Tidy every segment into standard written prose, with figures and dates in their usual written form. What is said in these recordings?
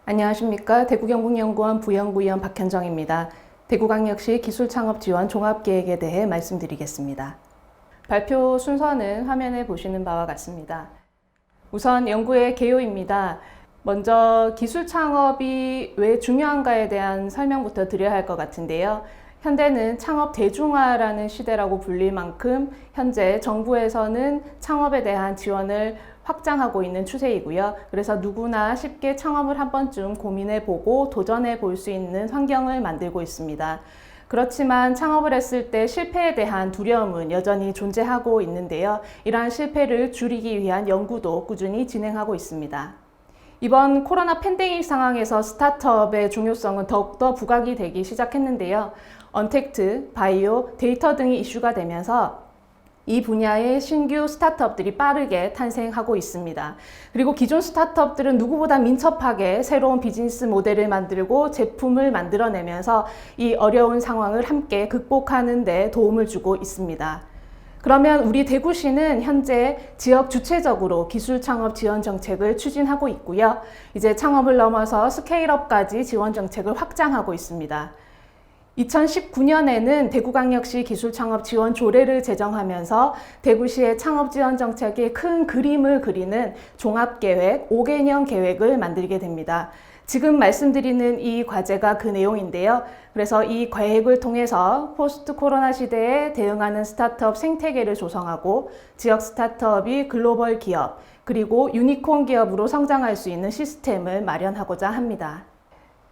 안녕하십니까. 대구경북연구원 부연구위원 박현정입니다. 대구광역시 기술창업지원 종합계획에 대해 말씀드리겠습니다. 발표 순서는 화면에 보시는 바와 같습니다. 우선 연구의 개요입니다. 먼저 기술창업이 왜 중요한가에 대한 설명부터 드려야 할 것 같은데요. 현대는 창업 대중화라는 시대라고 불릴 만큼 현재 정부에서는 창업에 대한 지원을 확장하고 있는 추세이고요. 그래서 누구나 쉽게 창업을 한 번쯤 고민해보고 도전해 볼 수 있는 환경을 만들고 있습니다. 그렇지만 창업을 했을 때 실패에 대한 두려움은 여전히 존재하고 있는데요. 이러한 실패를 줄이기 위한 연구도 꾸준히 진행하고 있습니다. 이번 코로나 팬데믹 상황에서 스타트업의 중요성은 더욱더 부각이 되기 시작했는데요. 언택트, 바이오, 데이터 등이 이슈가 되면서 이 분야의 신규 스타트업들이 빠르게 탄생하고 있습니다. 그리고 기존 스타트업들은 누구보다 민첩하게 새로운 비즈니스 모델을 만들고 제품을 만들어내면서 이 어려운 상황을 함께 극복하는 데 도움을 주고 있습니다. 그러면 우리 대구시는 현재 지역 주체적으로 기술 창업 지원 정책을 추진하고 있고요. 이제 창업을 넘어서 스케일업까지 지원 정책을 확장하고 있습니다. 2019년에는 대구광역시 기술창업 지원 조례를 제정하면서 대구시의 창업 지원 정책의 큰 그림을 그리는 종합계획 5개년 계획을 만들게 됩니다. 지금 말씀드리는 이 과제가 그 내용인데요. 그래서 이 계획을 통해서 포스트 코로나 시대에 대응하는 스타트업 생태계를 조성하고 지역 스타트업이 글로벌 기업 그리고 유니콘 기업으로 성장할 수 있는 시스템을 마련하고자 합니다.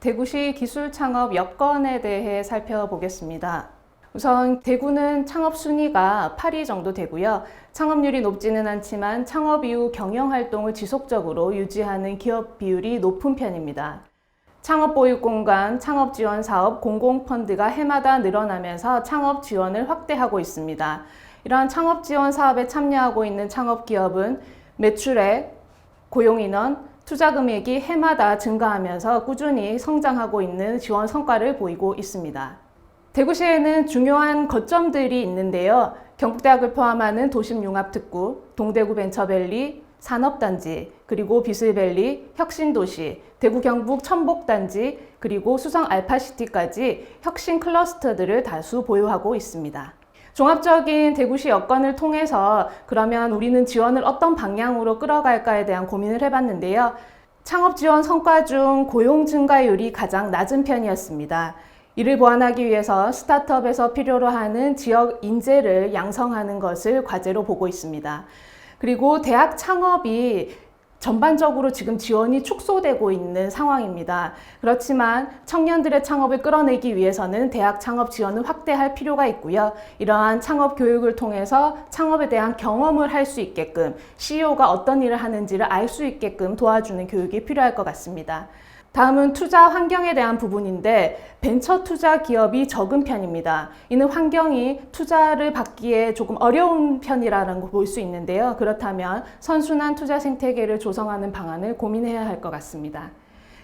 대구시 기술창업 여건에 대해 살펴보겠습니다. 우선 대구는 창업 순위가 8위 정도 되고요. 창업률이 높지는 않지만 창업 이후 경영활동을 지속적으로 유지하는 기업 비율이 높은 편입니다. 창업보육공간, 창업지원사업, 공공펀드가 해마다 늘어나면서 창업 지원을 확대하고 있습니다. 이러한 창업지원 사업에 참여하고 있는 창업기업은 매출액, 고용인원, 투자 금액이 해마다 증가하면서 꾸준히 성장하고 있는 지원 성과를 보이고 있습니다. 대구시에는 중요한 거점들이 있는데요. 경북대학을 포함하는 도심융합특구, 동대구 벤처밸리, 산업단지, 그리고 비슬밸리, 혁신도시, 대구 경북 천복단지, 그리고 수성 알파시티까지 혁신 클러스터들을 다수 보유하고 있습니다. 종합적인 대구시 여건을 통해서 그러면 우리는 지원을 어떤 방향으로 끌어갈까에 대한 고민을 해봤는데요. 창업 지원 성과 중 고용 증가율이 가장 낮은 편이었습니다. 이를 보완하기 위해서 스타트업에서 필요로 하는 지역 인재를 양성하는 것을 과제로 보고 있습니다. 그리고 대학 창업이 전반적으로 지금 지원이 축소되고 있는 상황입니다. 그렇지만 청년들의 창업을 끌어내기 위해서는 대학 창업 지원을 확대할 필요가 있고요. 이러한 창업 교육을 통해서 창업에 대한 경험을 할 수 있게끔 CEO가 어떤 일을 하는지를 알 수 있게끔 도와주는 교육이 필요할 것 같습니다. 다음은 투자 환경에 대한 부분인데 벤처 투자 기업이 적은 편입니다. 이는 환경이 투자를 받기에 조금 어려운 편이라는 걸 볼 수 있는데요. 그렇다면 선순환 투자 생태계를 조성하는 방안을 고민해야 할 것 같습니다.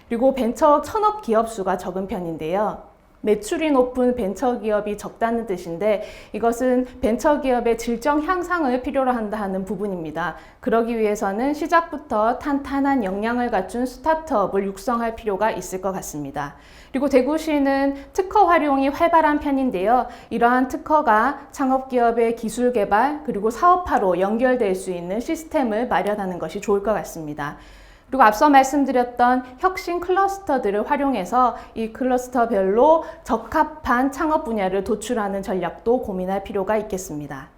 그리고 벤처 천억 기업 수가 적은 편인데요. 매출이 높은 벤처기업이 적다는 뜻인데 이것은 벤처기업의 질적 향상을 필요로 한다는 부분입니다. 그러기 위해서는 시작부터 탄탄한 역량을 갖춘 스타트업을 육성할 필요가 있을 것 같습니다. 그리고 대구시는 특허 활용이 활발한 편인데요. 이러한 특허가 창업기업의 기술 개발 그리고 사업화로 연결될 수 있는 시스템을 마련하는 것이 좋을 것 같습니다. 그리고 앞서 말씀드렸던 혁신 클러스터들을 활용해서 이 클러스터별로 적합한 창업 분야를 도출하는 전략도 고민할 필요가 있겠습니다.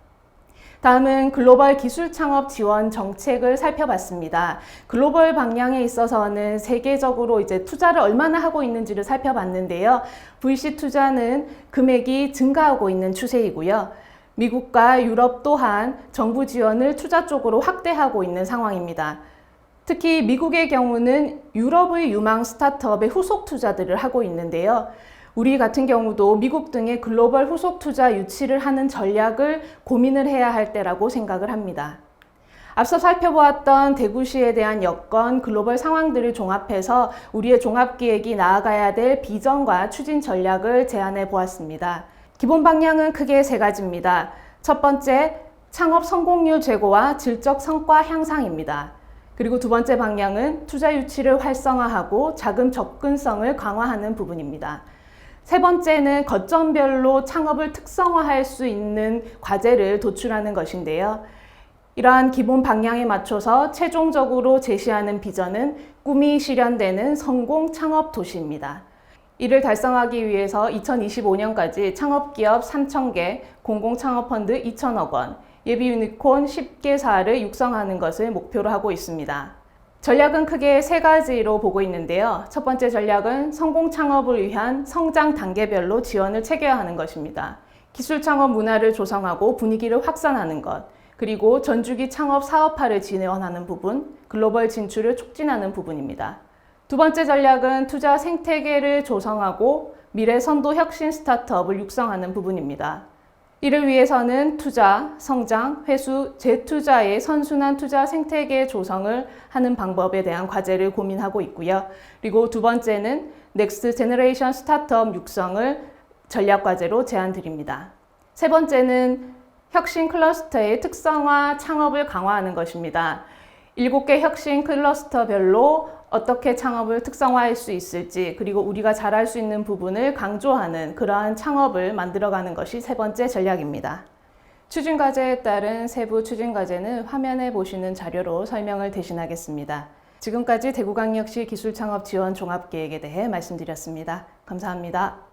다음은 글로벌 기술 창업 지원 정책을 살펴봤습니다. 글로벌 방향에 있어서는 세계적으로 이제 투자를 얼마나 하고 있는지를 살펴봤는데요. VC 투자는 금액이 증가하고 있는 추세이고요. 미국과 유럽 또한 정부 지원을 투자 쪽으로 확대하고 있는 상황입니다. 특히 미국의 경우는 유럽의 유망 스타트업의 후속 투자들을 하고 있는데요. 우리 같은 경우도 미국 등의 글로벌 후속 투자 유치를 하는 전략을 고민을 해야 할 때라고 생각을 합니다. 앞서 살펴보았던 대구시에 대한 여건, 글로벌 상황들을 종합해서 우리의 종합기획이 나아가야 될 비전과 추진 전략을 제안해 보았습니다. 기본 방향은 크게 세 가지입니다. 첫 번째, 창업 성공률 제고와 질적 성과 향상입니다. 그리고 두 번째 방향은 투자 유치를 활성화하고 자금 접근성을 강화하는 부분입니다. 세 번째는 거점별로 창업을 특성화할 수 있는 과제를 도출하는 것인데요. 이러한 기본 방향에 맞춰서 최종적으로 제시하는 비전은 꿈이 실현되는 성공 창업 도시입니다. 이를 달성하기 위해서 2025년까지 창업기업 3,000개, 공공창업펀드 2,000억 원, 예비 유니콘 10개사를 육성하는 것을 목표로 하고 있습니다. 전략은 크게 세 가지로 보고 있는데요. 첫 번째 전략은 성공 창업을 위한 성장 단계별로 지원을 체계화 하는 것입니다. 기술 창업 문화를 조성하고 분위기를 확산하는 것, 그리고 전주기 창업 사업화를 지원하는 부분, 글로벌 진출을 촉진하는 부분입니다. 두 번째 전략은 투자 생태계를 조성하고 미래 선도 혁신 스타트업을 육성하는 부분입니다. 이를 위해서는 투자, 성장, 회수, 재투자의 선순환 투자 생태계 조성을 하는 방법에 대한 과제를 고민하고 있고요. 그리고 두 번째는 넥스트 제너레이션 스타트업 육성을 전략 과제로 제안드립니다. 세 번째는 혁신 클러스터의 특성화 창업을 강화하는 것입니다. 7개 혁신 클러스터별로 어떻게 창업을 특성화할 수 있을지, 그리고 우리가 잘할 수 있는 부분을 강조하는 그러한 창업을 만들어가는 것이 세 번째 전략입니다. 추진과제에 따른 세부 추진과제는 화면에 보시는 자료로 설명을 대신하겠습니다. 지금까지 대구광역시 기술창업 지원 종합계획에 대해 말씀드렸습니다. 감사합니다.